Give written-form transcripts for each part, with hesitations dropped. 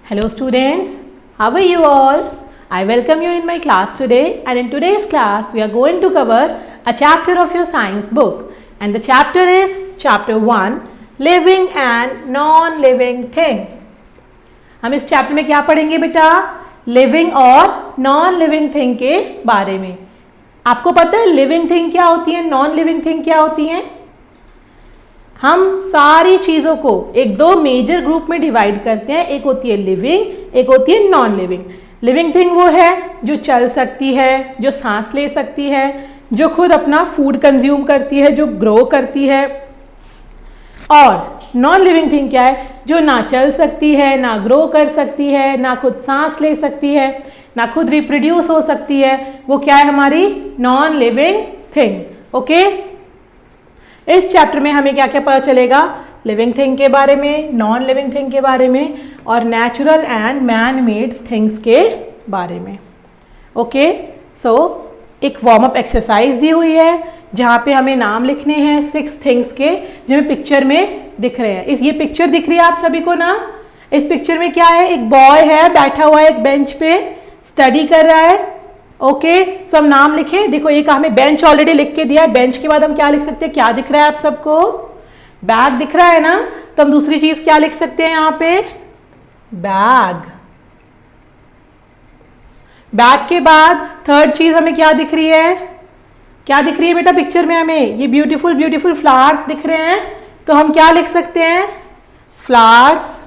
Hello students, how are you all? I welcome you in my class today, and in today's class we are going to cover a chapter of your science book, and the chapter is chapter 1 living and non-living thing. हम इस chapter में क्या पढ़ेंगे बेटा? Living और non living thing के बारे में. आपको पता है लिविंग थिंग क्या होती है, नॉन लिविंग थिंग क्या होती है? हम सारी चीज़ों को एक दो मेजर ग्रुप में डिवाइड करते हैं. एक होती है लिविंग, एक होती है नॉन लिविंग. लिविंग थिंग वो है जो चल सकती है, जो सांस ले सकती है, जो खुद अपना फूड कंज्यूम करती है, जो ग्रो करती है. और नॉन लिविंग थिंग क्या है? जो ना चल सकती है, ना ग्रो कर सकती है, ना खुद सांस ले सकती है, ना खुद रिप्रोड्यूस हो सकती है. वो क्या है? हमारी नॉन लिविंग थिंग. ओके, इस चैप्टर में हमें क्या क्या पता चलेगा? लिविंग थिंग के बारे में, नॉन लिविंग थिंग के बारे में और natural and man made things के बारे में. ओके, सो एक वार्म अप एक्सरसाइज दी हुई है जहाँ पे हमें नाम लिखने हैं 6 थिंग्स के जो हमें पिक्चर में दिख रहे हैं. ये पिक्चर दिख रही है आप सभी को ना? इस पिक्चर में क्या है? एक बॉय है, बैठा हुआ है एक बेंच पे, स्टडी कर रहा है. ओके, सो हम नाम लिखे. देखो एक हमें बेंच ऑलरेडी लिख के दिया है. बेंच के बाद हम क्या लिख सकते हैं? क्या दिख रहा है आप सबको? बैग दिख रहा है ना? तो हम दूसरी चीज क्या लिख सकते हैं यहाँ पे? बैग. बैग के बाद थर्ड चीज हमें क्या दिख रही है? क्या दिख रही है बेटा पिक्चर में? हमें ये ब्यूटीफुल ब्यूटीफुल फ्लावर्स दिख रहे हैं. तो हम क्या लिख सकते हैं? फ्लावर्स.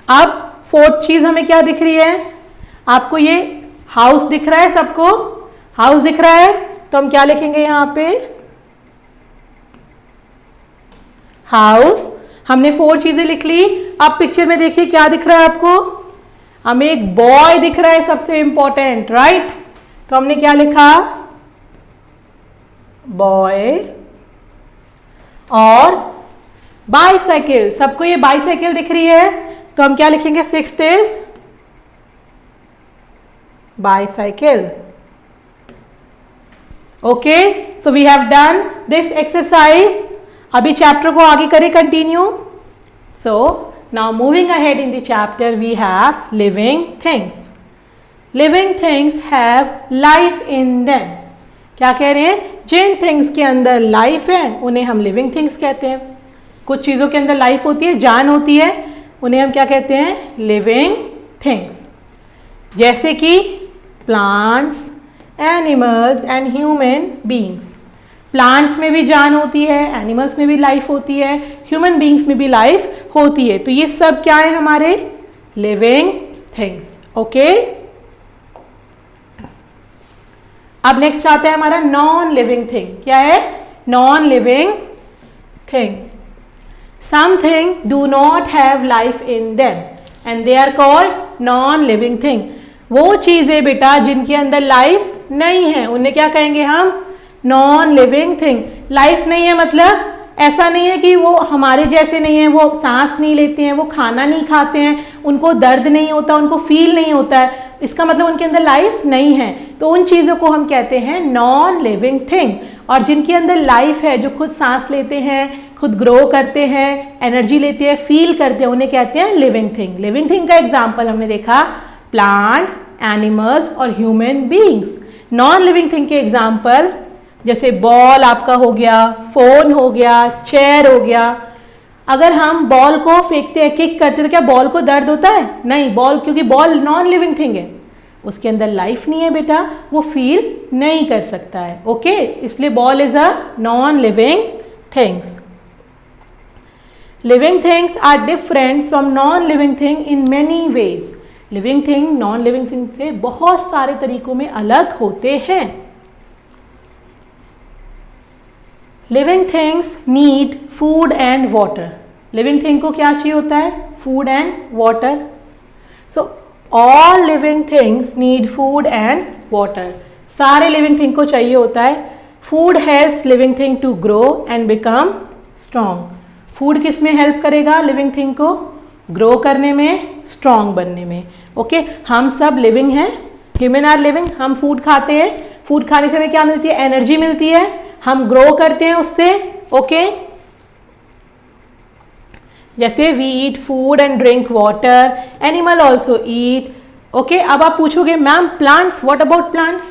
अब फोर्थ चीज हमें क्या दिख रही है? आपको ये हाउस दिख रहा है? सबको हाउस दिख रहा है? तो हम क्या लिखेंगे यहां पे? हाउस. हमने 4 चीजें लिख ली. अब पिक्चर में देखिए क्या दिख रहा है आपको? हमें एक बॉय दिख रहा है, सबसे इंपॉर्टेंट, राइट? तो हमने क्या लिखा? बॉय. और बाइसाइकिल. सबको ये बाइसाइकिल दिख रही है तो हम क्या लिखेंगे? 6th is bicycle. Okay, so we have done this exercise. अभी चैप्टर को आगे करें continue. So now moving ahead in the chapter we have living things. Living things have life in them. क्या कह रहे हैं? जिन थिंग्स के अंदर लाइफ है उन्हें हम लिविंग थिंग्स कहते हैं. कुछ चीजों के अंदर लाइफ होती है, जान होती है, उन्हें हम क्या कहते हैं? Living things. जैसे कि plants, animals and human beings. Plants में भी जान होती है, एनिमल्स में भी लाइफ होती है, ह्यूमन बीइंग्स में भी लाइफ होती है. तो ये सब क्या है? हमारे लिविंग थिंग्स. ओके, अब नेक्स्ट आता है हमारा नॉन लिविंग थिंग. क्या है? Non living thing. Something do not have life in them and they are called non-living thing. वो चीज़ें बेटा जिनके अंदर लाइफ नहीं है उन्हें क्या कहेंगे हम? Non living thing. लाइफ नहीं है मतलब ऐसा नहीं है कि वो हमारे जैसे नहीं है, वो सांस नहीं लेते हैं, वो खाना नहीं खाते हैं, उनको दर्द नहीं होता, उनको फील नहीं होता है. इसका मतलब उनके अंदर लाइफ नहीं है. तो उन चीज़ों को हम कहते हैं नॉन लिविंग थिंग. और जिनके अंदर लाइफ है, जो खुद सांस लेते हैं, खुद ग्रो करते हैं, एनर्जी लेते हैं, फील करते हैं, उन्हें कहते हैं लिविंग थिंग. लिविंग थिंग का एग्जाम्पल हमने देखा प्लांट्स, एनिमल्स और human beings. Non living thing के एग्जाम्पल जैसे बॉल आपका हो गया, फोन हो गया, चेयर हो गया. अगर हम बॉल को फेंकते हैं, किक करते हैं, तो क्या बॉल को दर्द होता है? नहीं. बॉल, क्योंकि बॉल नॉन लिविंग थिंग है, उसके अंदर लाइफ नहीं है बेटा, वो फील नहीं कर सकता है. ओके, इसलिए ball is a non living things. Living things are different from non living thing in many ways. Living thing non living thing से बहुत सारे तरीकों में अलग होते हैं. Living things need food and water. Living thing को क्या चाहिए होता है? Food and water. So all living things need food and water. सारे लिविंग थिंग को चाहिए होता है. Food helps living thing to grow and become strong. Food किस में हेल्प करेगा? लिविंग थिंग को ग्रो करने में, स्ट्रॉन्ग बनने में. ओके, हम सब लिविंग हैं, ह्यूमन आर लिविंग. हम फूड खाते हैं, फूड खाने से हमें क्या मिलती है? एनर्जी मिलती है. हम ग्रो करते हैं उससे. ओके। जैसे we eat food and drink water, animal also eat. Okay, अब आप पूछोगे ma'am plants, what about plants?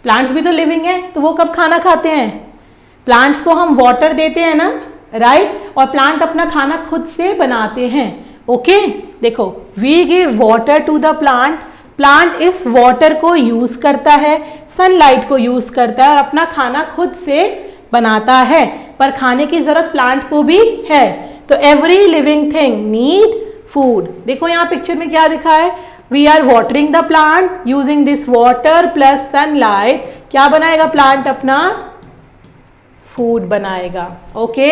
Plants भी तो लिविंग है, तो वो कब खाना खाते हैं? प्लांट्स को हम वाटर देते हैं ना, राइट? और प्लांट अपना खाना खुद से बनाते हैं। ओके, देखो we give water to the plant, plant इस वाटर को यूज करता है, सनलाइट को यूज करता है और अपना खाना खुद से बनाता है, पर खाने की जरूरत प्लांट को भी है। तो every living thing need food. देखो यहाँ पिक्चर में क्या दिखा है, we are watering the plant using this water plus sunlight. क्या बनाएगा प्लांट? अपना फूड बनाएगा। Okay,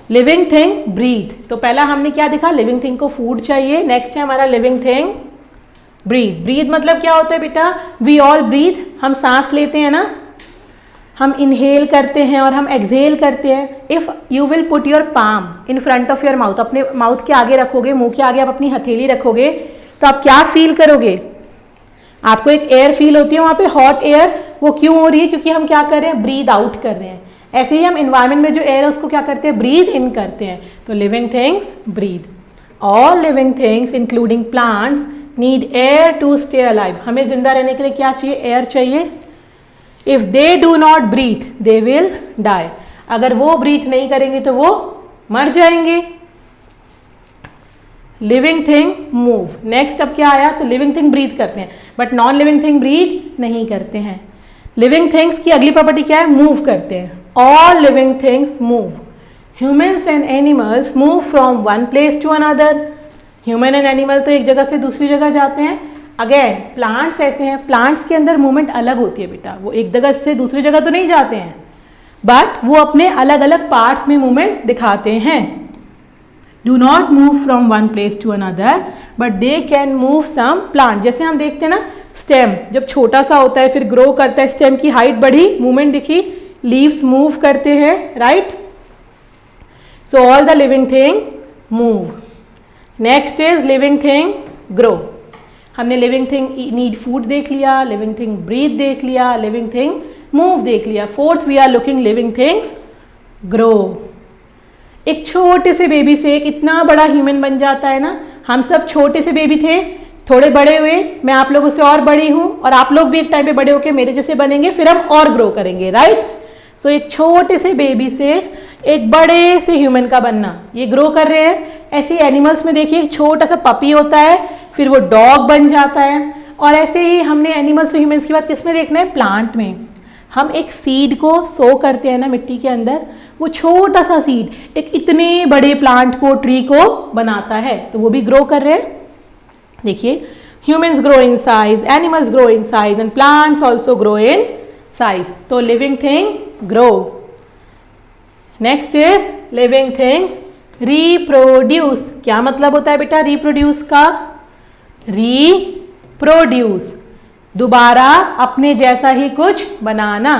living thing breathe. तो पहला हमने क्या देखा, लिविंग थिंग को फूड चाहिए। नेक्स्ट है हमारा लिविंग थिंग ब्रीथ। ब्रीथ मतलब क्या होता है बेटा? वी ऑल ब्रीथ, हम सांस लेते हैं ना, हम इनहेल करते हैं और हम एक्सहेल करते हैं। If you will put your palm in front of your mouth, अपने माउथ के आगे रखोगे, मुंह के आगे आप अपनी हथेली रखोगे, तो आप क्या फील करोगे? आपको एक एयर फील होती है वहां पे, हॉट एयर। वो क्यों हो रही है? क्योंकि हम क्या कर रहे हैं? ब्रीद आउट कर रहे हैं। ऐसे ही हम इन्वायरमेंट में जो एयर है उसको क्या करते हैं? ब्रीद इन करते हैं। तो living things breathe. All living things including plants need air to stay alive. हमें जिंदा रहने के लिए क्या चाहिए? एयर चाहिए। If they do not breathe they will die. अगर वो ब्रीथ नहीं करेंगे तो वो मर जाएंगे। Living thing move. नेक्स्ट अब क्या आया? तो लिविंग थिंग ब्रीथ करते हैं, but non living thing breathe नहीं करते हैं। लिविंग थिंग्स की अगली प्रॉपर्टी क्या है? मूव करते हैं। All living things move. Humans and animals move from one place to another. Human and animal तो एक जगह से दूसरी जगह जाते हैं। अगेन प्लांट्स ऐसे हैं, प्लांट्स के अंदर मूवमेंट अलग होती है बेटा, वो एक जगह से दूसरी जगह तो नहीं जाते हैं, बट वो अपने अलग अलग पार्ट्स में मूवमेंट दिखाते हैं। Do not move from one place to another but they can move some plant. जैसे हम देखते हैं ना, स्टेम जब छोटा सा होता है फिर ग्रो करता है, स्टेम की हाइट बढ़ी, मूवमेंट दिखी, लीव्स मूव करते हैं, right? So all the living thing move. Next is living thing grow. हमने लिविंग थिंग नीड फूड देख लिया, लिविंग थिंग ब्रीथ देख लिया, लिविंग थिंग मूव देख लिया। Fourth we are looking living things grow. एक छोटे से बेबी से एक इतना बड़ा ह्यूमन बन जाता है ना। हम सब छोटे से बेबी थे, थोड़े बड़े हुए, मैं आप लोगों से और बड़ी हूं, और आप लोग भी एक टाइम पे बड़े होके मेरे जैसे बनेंगे, फिर हम और ग्रो करेंगे, राइट? सो एक छोटे से बेबी से एक बड़े से ह्यूमन का बनना, ये ग्रो कर रहे हैं। ऐसे एनिमल्स में देखिए, एक छोटा सा पपी होता है, फिर वो डॉग बन जाता है। और ऐसे ही हमने एनिमल्स और ह्यूमंस की बात किस में देखना है? प्लांट में। हम एक सीड को सो करते हैं ना मिट्टी के अंदर, वो छोटा सा सीड एक इतने बड़े प्लांट को, ट्री को बनाता है, तो वो भी ग्रो कर रहे हैं। देखिए, humans grow in size, animals grow in size and plants also grow in size. तो living thing grow. Next is living thing reproduce. क्या मतलब होता है बेटा रिप्रोड्यूस का? रिप्रोड्यूस, दोबारा अपने जैसा ही कुछ बनाना।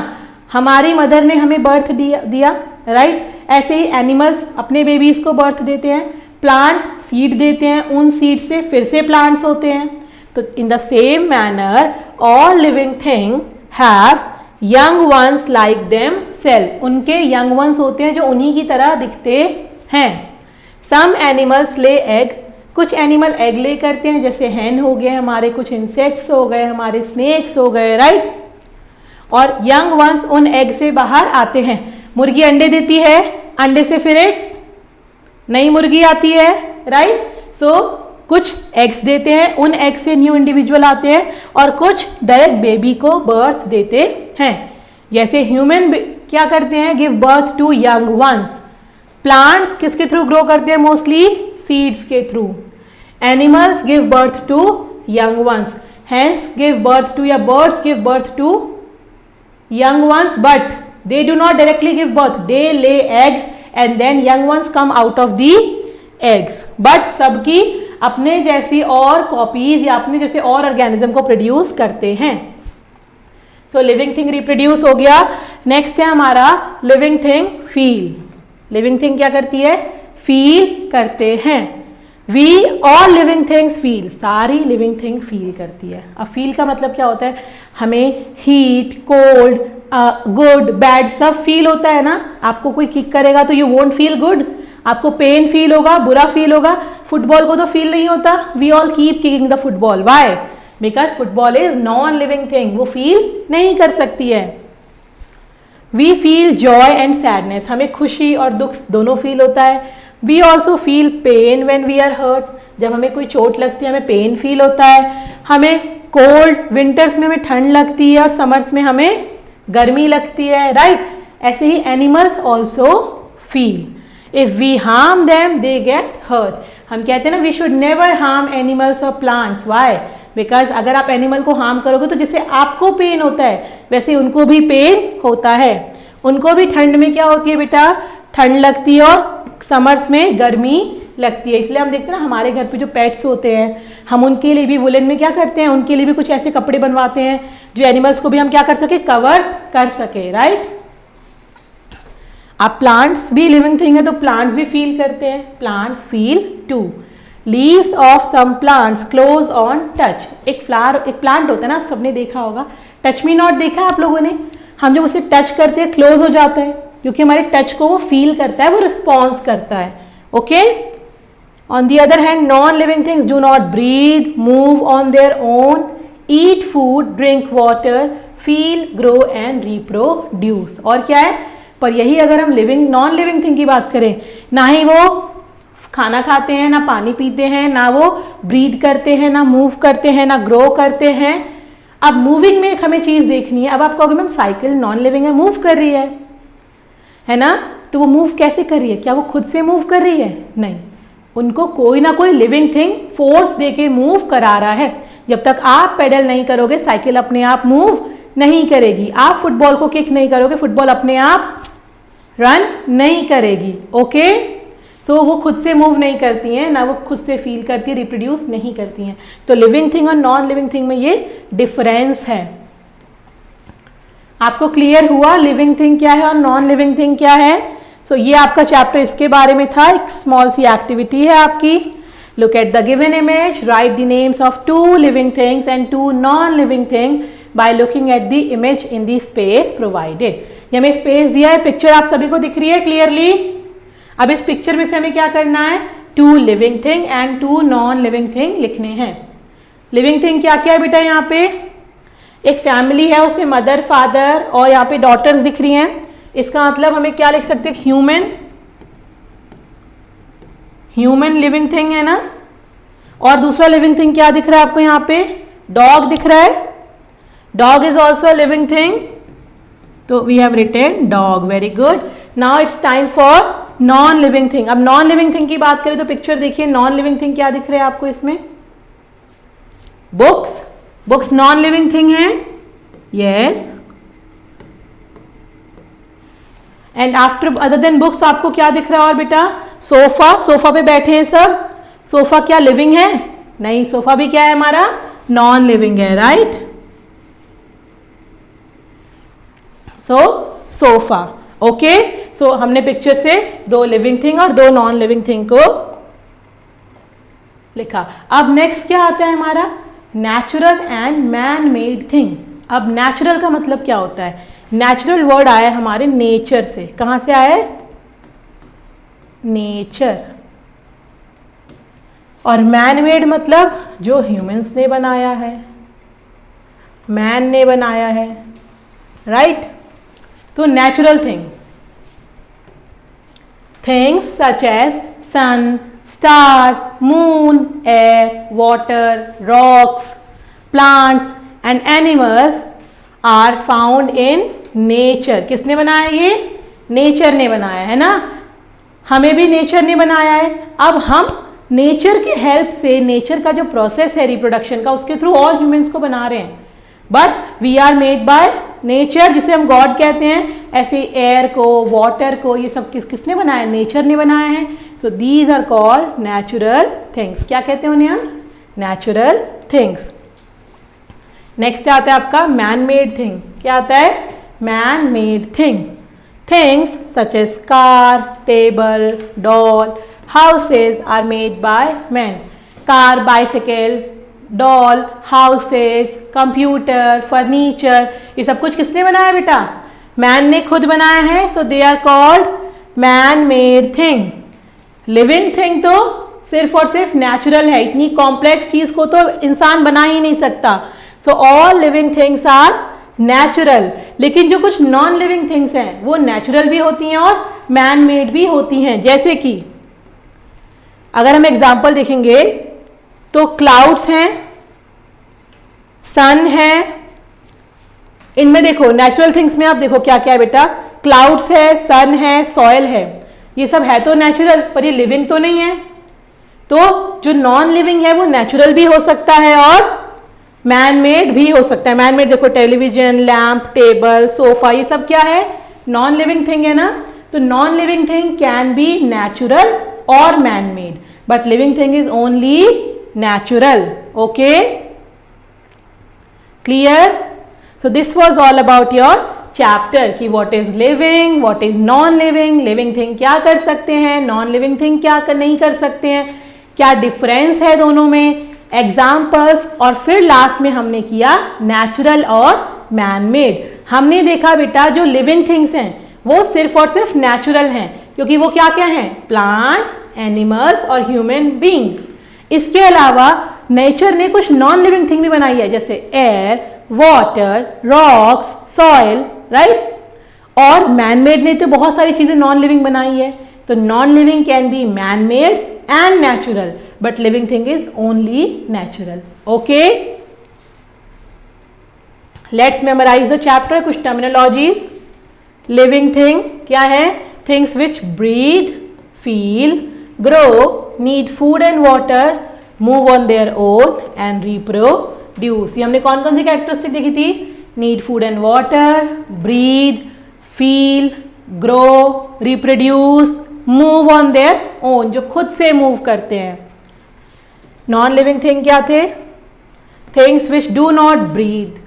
हमारी मदर ने हमें बर्थ दिया, राइट? ऐसे ही एनिमल्स अपने बेबीज को बर्थ देते हैं, प्लांट सीड देते हैं, उन सीड से फिर से प्लांट्स होते हैं। तो in the same manner all living thing have young ones like them self. उनके यंग वंस होते हैं जो उन्हीं की तरह दिखते हैं। सम एनिमल्स ले एग, कुछ एनिमल एग ले करते हैं, जैसे हैन हो गए हमारे, कुछ इंसेक्ट्स हो गए हमारे, स्नेक्स हो गए, राइट? और यंग वंस उन एग से बाहर आते हैं। मुर्गी अंडे देती है, अंडे से फिर एक नई मुर्गी आती है, राइट? सो कुछ एग्स देते हैं, उन एग से न्यू इंडिविजुअल आते हैं, और कुछ डायरेक्ट बेबी को बर्थ देते हैं। जैसे ह्यूमन क्या करते हैं? Give birth to young ones. Plants किसके थ्रू ग्रो करते हैं? मोस्टली सीड्स के through. Animals give birth to young ones, hence give birth to, या birds give birth to young ones, but they do not directly give birth, they lay eggs and then young ones come out of the eggs, but सबकी अपने जैसी और copies या अपने जैसे और organism को प्रोड्यूस करते हैं। सो लिविंग थिंग रिप्रोड्यूस हो गया। नेक्स्ट है हमारा living thing feel. Living thing क्या करती है? फील करते हैं। We all living things feel, सारी लिविंग थिंग फील करती है। अब फील का मतलब क्या होता है? हमें हीट, कोल्ड, गुड बैड सब फील होता है ना। आपको कोई किक करेगा तो यू वोंट फील गुड, आपको पेन फील होगा, बुरा फील होगा। फुटबॉल को तो फील नहीं होता, we all keep kicking the football, why? Because football is non living thing, वो फील नहीं कर सकती है। We feel joy and sadness, हमें खुशी और दुख दोनों फील होता है। We also feel pain when we are hurt, जब हमें कोई चोट लगती है हमें पेन फील होता है। हमें कोल्ड, विंटर्स में हमें ठंड लगती है और समर्स में हमें गर्मी लगती है, राइट? ऐसे ही animals also feel. If we harm them they get hurt. हम कहते हैं ना we should never harm animals और प्लांट्स, व्हाई? बिकॉज अगर आप एनिमल को हार्म करोगे तो जैसे आपको पेन होता है वैसे उनको भी पेन होता है। उनको भी ठंड में क्या होती है बेटा, ठंड लगती है और समर्स में गर्मी लगती है। इसलिए हम देखते हैं ना हमारे घर पे जो पेट्स होते हैं हम उनके लिए भी वुलन में क्या करते हैं, उनके लिए भी कुछ ऐसे कपड़े बनवाते हैं जो एनिमल्स को भी हम क्या कर सके, कवर कर सके, राइट? अब प्लांट्स भी लिविंग थिंग है तो प्लांट्स भी फील करते हैं, plants feel too. Leaves of some plants close on touch. एक प्लांट होता है ना, आप सबने देखा होगा, टच मी नॉट देखा है आप लोगों ने? हम जब उसे टच करते हैं क्लोज हो जाता है क्योंकि हमारे टच को वो फील करता है, वो रिस्पॉन्स करता है, okay? On the other hand non living things do not breathe, move on their own, eat food, drink water, feel, grow and reproduce. और क्या है, पर यही अगर हम लिविंग नॉन लिविंग थिंग की बात करें, ना ही वो खाना खाते हैं, ना पानी पीते हैं, ना वो ब्रीथ करते हैं, ना मूव करते हैं, ना ग्रो करते हैं। अब मूविंग में एक हमें चीज देखनी है। अब आप कहोगे मैम साइकिल नॉन लिविंग है, मूव कर रही है ना? तो वो मूव कैसे कर रही है? क्या वो खुद से मूव कर रही है? नहीं, उनको कोई ना कोई लिविंग थिंग फोर्स देके मूव करा रहा है। जब तक आप पेडल नहीं करोगे साइकिल अपने आप मूव नहीं करेगी। आप फुटबॉल को किक नहीं करोगे, फुटबॉल अपने आप रन नहीं करेगी, ओके? सो वो खुद से मूव नहीं करती हैं, ना वो खुद से फील करती है, रिप्रोड्यूस नहीं करती हैं। तो लिविंग थिंग और नॉन लिविंग थिंग में ये डिफरेंस है। आपको क्लियर हुआ लिविंग थिंग क्या है और नॉन लिविंग थिंग क्या है? सो ये आपका चैप्टर इसके बारे में था। एक स्मॉल सी एक्टिविटी है आपकी। Look at the given image, right the names of 2 living things and 2 non living thing by looking at the image in the space provided. ये हमें स्पेस दिया है, पिक्चर आप सभी को दिख रही है क्लियरली? अब इस पिक्चर में से हमें क्या करना है, 2 living thing and 2 non living thing लिखने हैं। लिविंग थिंग क्या क्या है बेटा? यहाँ पे एक फैमिली है, उसमें मदर, फादर और यहाँ पे डॉटर्स दिख रही हैं। इसका मतलब हमें क्या लिख सकते हैं, ह्यूमन लिविंग थिंग है ना। और दूसरा लिविंग थिंग क्या दिख रहा है आपको यहाँ पे, डॉग दिख रहा है। Dog is also living thing, तो we have written dog, very good. Now it's time for non living thing. अब नॉन लिविंग थिंग की बात करें तो पिक्चर देखिए, नॉन लिविंग थिंग क्या दिख रहा है आपको इसमें, books. Books non living thing है, yes. And after other than books आपको क्या दिख रहा है और बेटा, सोफा। सोफा पे बैठे हैं सब, सोफा क्या लिविंग है? नहीं, सोफा भी क्या है हमारा, नॉन लिविंग है, राइट? सो सोफा, ओके। सो हमने पिक्चर से 2 लिविंग थिंग और 2 नॉन लिविंग थिंग को लिखा। अब नेक्स्ट क्या आता है हमारा, natural and man made thing. अब नेचुरल का मतलब क्या होता है, नेचुरल वर्ड आया है हमारे नेचर से। कहां से आया है, नेचर। और मैन मेड मतलब जो ह्यूमंस ने बनाया है, मैन ने बनाया है, राइट? तो natural thing, things such as sun, stars, moon, air, water, rocks, plants and animals are found in nature. किसने बनाया ये, नेचर ने बनाया है ना। हमें भी नेचर ने बनाया है। अब हम नेचर के हेल्प से, नेचर का जो प्रोसेस है रिप्रोडक्शन का, उसके थ्रू और ह्यूमंस को बना रहे हैं। But we are made by nature, जिसे हम गॉड कहते हैं। ऐसे एयर को, वाटर को, ये सब किसने बनाया, नेचर ने बनाया है। So these are called natural things. क्या कहते हैं उन्हें हम, नेचुरल थिंग्स। नेक्स्ट आता है आपका मैन मेड थिंग। क्या आता है, man made thing. Things such as car, table, doll, houses are made by man. Car, bicycle, doll, houses, computer, furniture, ये सब कुछ किसने बनाया बेटा? मैन ने खुद बनाया है. So they are called man made thing. Living thing तो सिर्फ और सिर्फ नेचुरल है, इतनी कॉम्प्लेक्स चीज को तो इंसान बना ही नहीं सकता. So all living things are natural. लेकिन जो कुछ नॉन लिविंग थिंग्स हैं वो नेचुरल भी होती हैं और मैन मेड भी होती हैं. जैसे कि अगर हम एग्जाम्पल देखेंगे तो क्लाउड्स हैं, सन है. इनमें देखो नेचुरल थिंग्स में आप देखो क्या क्या है बेटा. क्लाउड्स है, सन है, सॉइल है, ये सब है तो नेचुरल, पर ये लिविंग तो नहीं है. तो जो नॉन लिविंग है वो नेचुरल भी हो सकता है और मैन मेड भी हो सकता है. मैन मेड देखो टेलीविजन, लैम्प, टेबल, सोफा, ये सब क्या है? नॉन लिविंग थिंग है ना. तो non living thing can be natural और man made, but living thing is only natural. Okay, clear? So this was all about your chapter कि what is living, what is non living, living thing क्या कर सकते हैं, non living thing क्या नहीं कर सकते हैं, क्या डिफरेंस है दोनों में, एग्जाम्पल्स, और फिर लास्ट में हमने किया नेचुरल और मैन मेड. हमने देखा बेटा जो लिविंग थिंग्स हैं वो सिर्फ और सिर्फ नेचुरल हैं, क्योंकि वो क्या क्या हैं? प्लांट्स, एनिमल्स और ह्यूमन बीइंग. इसके अलावा नेचर ने कुछ नॉन लिविंग थिंग भी बनाई है, जैसे air, water, rocks, soil, right. और मैन मेड ने तो बहुत सारी चीजें नॉन लिविंग बनाई है. तो non living can be man made and natural, but living thing is only natural. Okay, let's memorize the chapter. कुछ terminologies. Living thing क्या है? Things which breathe, feel, grow, need food and water, move on their own and reproduce. ये हमने कौन कौन सी characteristic देखी थी? Need food and water, breathe, feel, grow, reproduce, move on their own, जो खुद से मूव करते हैं. नॉन लिविंग थिंग क्या थे? Things which do not breathe,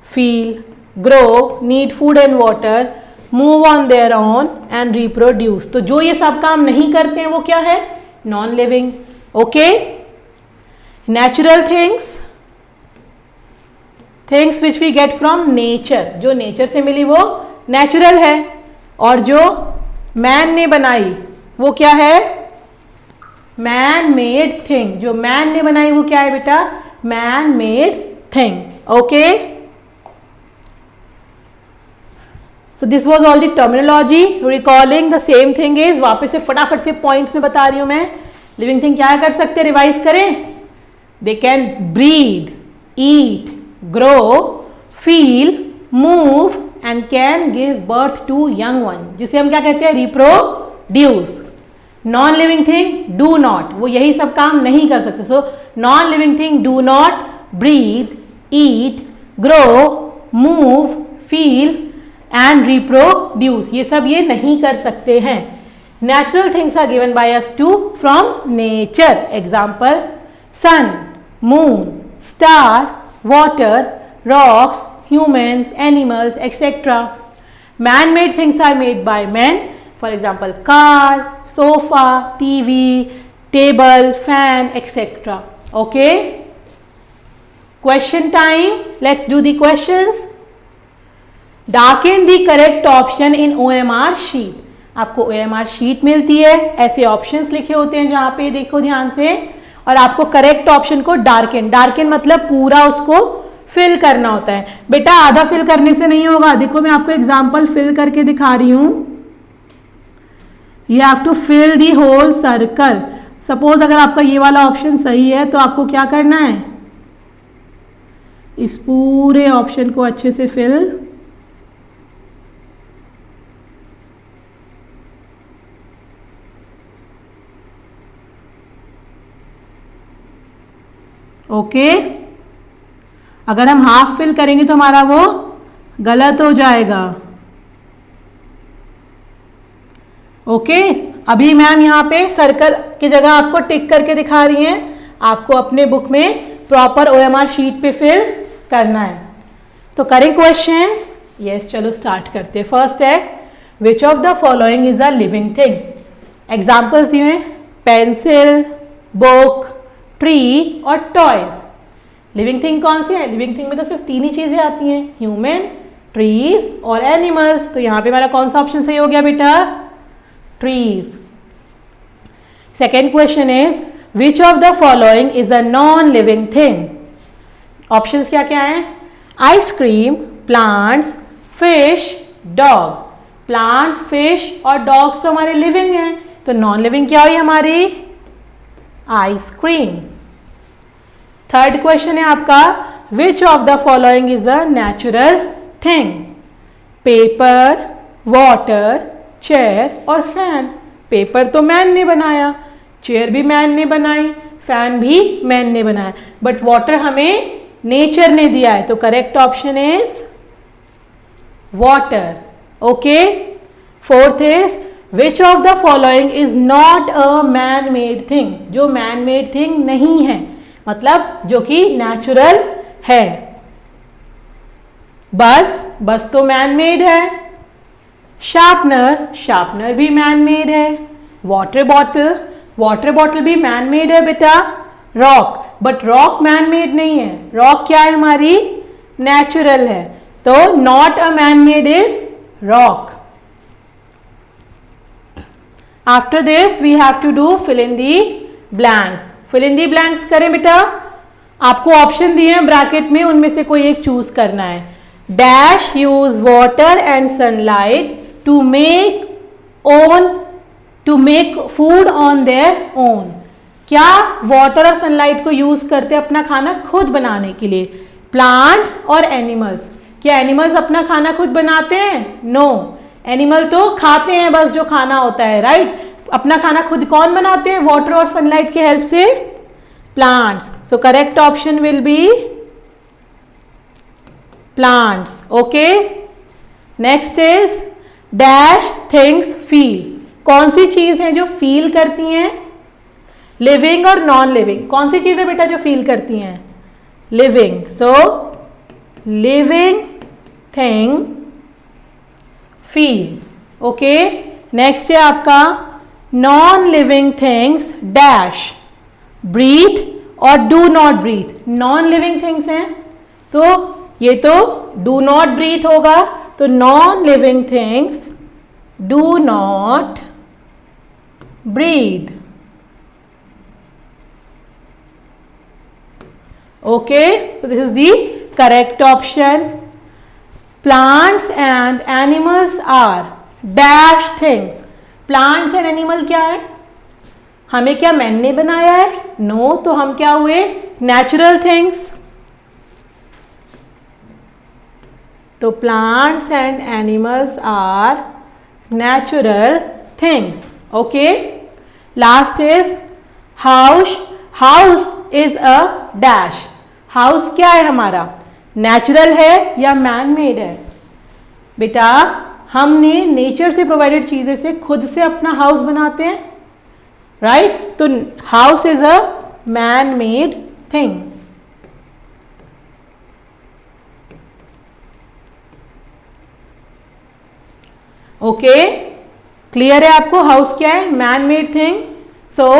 feel, grow, need food and water, move on their own and reproduce. तो जो ये सब काम नहीं करते हैं वो क्या है? Non living. Okay, natural things, things which we get from nature, जो नेचर से मिली वो नेचुरल है. और जो मैन ने बनाई वो क्या है? Man made thing. जो मैन ने बनाई वो क्या है बेटा? Man made thing. Okay, so this was all the terminology. Recalling the same thing is, वापस से फटाफट से पॉइंट्स में बता रही हूं मैं. लिविंग थिंग क्या कर सकते हैं? रिवाइज करें. They can breathe, eat, grow, feel, move and can give birth to young one, जिसे हम क्या कहते हैं? Reproduce. Non living thing do not, वो यही सब काम नहीं कर सकते. So non living thing do not breathe, eat, grow, move, feel and reproduce. ये सब ये नहीं कर सकते हैं. Natural things are given by us to from nature. Example sun, moon, star, water, rocks, humans, animals, etc. Man-made things are made by men. For example, car, sofa, TV, table, fan, etc. Okay? Question time. Let's do the questions. Darken the correct option in OMR sheet. आपको OMR sheet मिलती है, ऐसे options लिखे होते हैं जहां पे देखो ध्यान से, और आपको करेक्ट ऑप्शन को डार्कन मतलब पूरा उसको फिल करना होता है. बेटा आधा फिल करने से नहीं होगा. देखो मैं आपको एग्जांपल फिल करके दिखा रही हूं. You have to fill the whole circle. Suppose अगर आपका ये वाला ऑप्शन सही है तो आपको क्या करना है? इस पूरे ऑप्शन को अच्छे से फिल ओके. अगर हम हाफ फिल करेंगे तो हमारा वो गलत हो जाएगा. ओके, अभी मैम यहाँ पे सर्कल की जगह आपको टिक करके दिखा रही हैं. आपको अपने बुक में प्रॉपर OMR शीट पे फिल करना है. तो करें क्वेश्चंस. यस, चलो स्टार्ट करते हैं. फर्स्ट है which of the following is a living thing. Examples दिए हैं पेंसिल, बुक, ट्री और टॉयज. लिविंग थिंग कौन सी है? लिविंग थिंग में तो सिर्फ 3 ही चीजें आती हैं, ह्यूमन, ट्रीज और एनिमल्स। तो यहाँ पे हमारा कौन सा ऑप्शन सही हो गया बेटा? Trees. Second question is which of the following is a non living thing? Options क्या क्या हैं? Ice cream, plants, fish, dog. Plants, fish और डॉग्स तो हमारे लिविंग हैं, तो नॉन लिविंग क्या हुई हमारी? आइसक्रीम। थर्ड क्वेश्चन है आपका which of the following is a natural thing? Paper, water, chair और फैन। पेपर तो मैन ने बनाया, चेयर भी मैन ने बनाई, फैन भी मैन ने बनाया, बट वाटर हमें नेचर ने दिया है, तो correct option is water. Okay. Fourth is which of the following is not a man made thing? जो मैन मेड थिंग नहीं है, मतलब जो कि नेचुरल है। बस तो मैन मेड है। शार्पनर भी मैन मेड है। वाटर बॉटल भी मैन मेड है बेटा। बट रॉक मैन मेड नहीं है, रॉक क्या है हमारी? नेचुरल है, तो not a man made is rock. After this we have to do fill in the blanks. Fill in the blanks करें बेटा। आपको ऑप्शन दिए हैं ब्रैकेट में, उनमें से कोई एक चूज करना है। Dash use water and sunlight to make food on their own. क्या वाटर और सनलाइट को यूज करते हैं अपना खाना खुद बनाने के लिए? प्लांट्स और एनिमल्स। क्या एनिमल्स अपना खाना खुद बनाते हैं? नो। एनिमल तो खाते हैं बस जो खाना होता है, राइट? अपना खाना खुद कौन बनाते हैं? वाटर और सनलाइट के हेल्प से plants. So correct option will be plants. Okay. Next is dash things feel. कौन सी चीज है जो फील करती हैं? लिविंग और नॉन लिविंग। कौन सी चीज है बेटा जो फील करती हैं? Living. So living thing feel. Okay. Next है आपका non living things dash breathe और do not breathe. Non living things हैं, तो ये तो डू नॉट ब्रीथ होगा, तो non living things do not breathe. Okay, so this is the correct option. Plants and animals are dash things. Plants and animal क्या है? हमें क्या मैन ने बनाया है? नो। तो हम क्या हुए? Natural things. तो plants and animals are natural things. Okay. Last is house. House is a dash. House क्या है हमारा? नेचुरल है या मैन मेड है? बेटा हमने नेचर से प्रोवाइडेड चीजें से खुद से अपना हाउस बनाते हैं, राइट? तो house is a man made thing. Okay, clear है आपको हाउस क्या है? Man made thing. So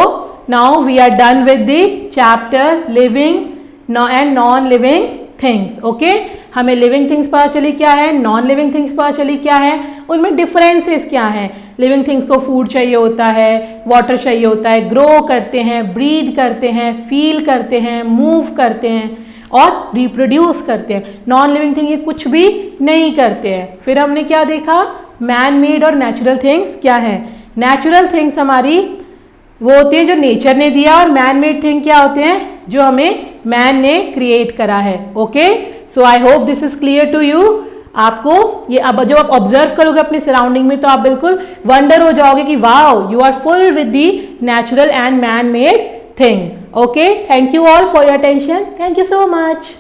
now we are done with the chapter living and non living things. Okay, हमें लिविंग थिंग्स पता चली क्या है, नॉन लिविंग थिंग्स पता चली क्या है, उनमें डिफरेंसेस क्या हैं। लिविंग थिंग्स को फूड चाहिए होता है, वाटर चाहिए होता है, ग्रो करते हैं, ब्रीथ करते हैं, फील करते हैं, मूव करते हैं और रिप्रोड्यूस करते हैं। नॉन लिविंग थिंग ये कुछ भी नहीं करते हैं। फिर हमने क्या देखा? मैन मेड और नेचुरल थिंग्स क्या है। नेचुरल थिंग्स हमारी वो होती है जो नेचर ने दिया, और मैन मेड थिंग क्या होते हैं? जो हमें मैन ने क्रिएट करा है। Okay, so I hope this is clear to you. आपको ये अब जब आप ऑब्जर्व करोगे अपने सराउंडिंग में तो आप बिल्कुल वंडर हो जाओगे कि wow, you are full with the natural and man made thing. Okay, thank you all for your attention. Thank you so much.